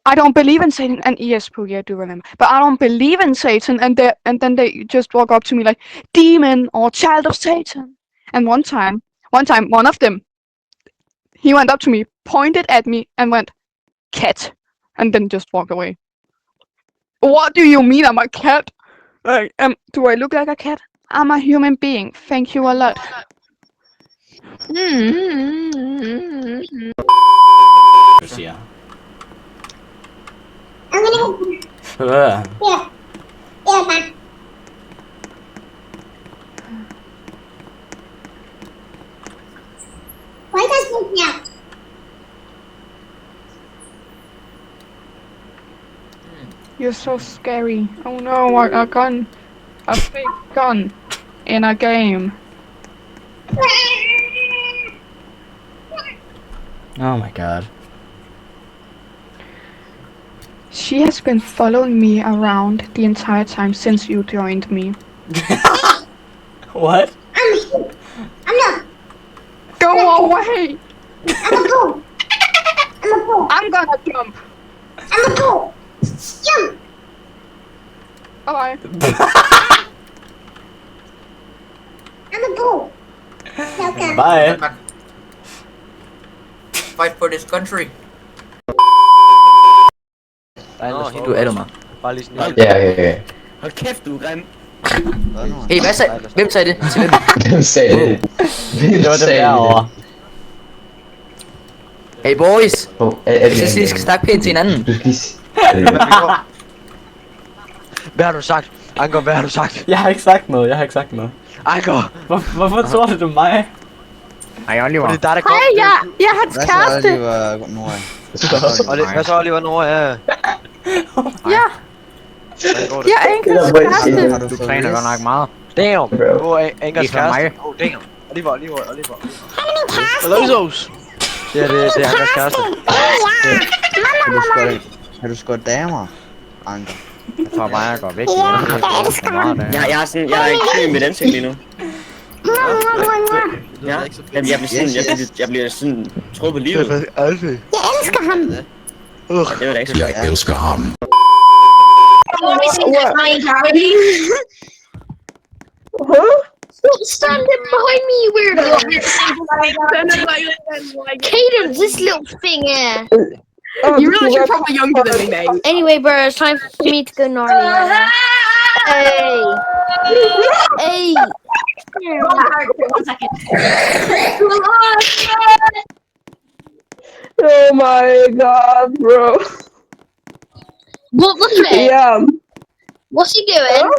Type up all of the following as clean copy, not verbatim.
I don't believe in Satan. And yes, Poogie, I do remember. But I don't believe in Satan. And then they just walk up to me like, demon or child of Satan. And one time, one of them, he went up to me, pointed at me, and went, cat. And then just walked away. What do you mean I'm a cat? Like, do I look like a cat? I'm a human being. Thank you a lot. Du siger. I'm gonna Øh. man. Why does this now? You're so scary. Oh no, a gun. A fake gun. In a game. Oh my god. She has been following me around the entire time since you joined me. What? I'm not. Go away! I'm a bull. I'm a bull. I'm gonna jump. I'm a bull. Jump. Bye. I'm a bull. Okay. Bye. Fight for this country. Nå, hende du er mig. Bare lige sådan Ja, okay. Hold kæft, du er grim. Hey, hvad sagde? Hvem sagde det? Til hvem? Hvem sagde det? Hvem Det var dem sagde derovre. Hey boys. Er Jeg synes lige, vi skal snakke pænt til hinanden. Du skal lige sige... Hvad har du sagt? Anker, hvad har du sagt? Jeg har ikke sagt noget, Anker! Hvorfor tror du mig? Hej Oliver. Det er dig, der kom. Hey, jeg er hans Hvad så, kæreste. Oliver Nora? Hvad så, Oliver Nora? Ja. Ja, Hvordan går det? jeg er Enkels kæreste. Har du Du fået træner godt nok meget. Damn! Bro. Hvor er Ankers Det er for mig. kæreste? Oh, damn. Oliver. Hello, det er Ankers kæreste. Har du skåret damer, Anker? Jeg tror bare, jeg går væk igen. Jeg er ikke krig med den ting lige nu. Ja, jamen, jeg bliver sådan troet på livet. Det er altid. Jeg elsker ham. Det var da ikke så godt. Jeg elsker ham. Stand behind me, you weirdo. Kaden, this little thing, You realize you're probably younger than me, mate. Anyway, bro, it's time for me to go gnarly right now. Hey. Hey. Oh my god, bro. Look at it. Yeah. What's he doing?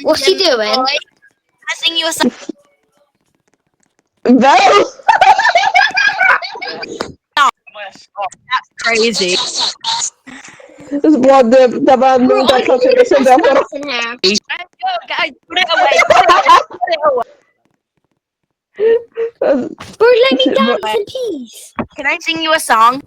What's he doing? I sing you a song. That That's crazy. what the band that consideration there. Let's go, guys. Put it away. Put it away. Bro, let me dance in peace. Can I sing you a song?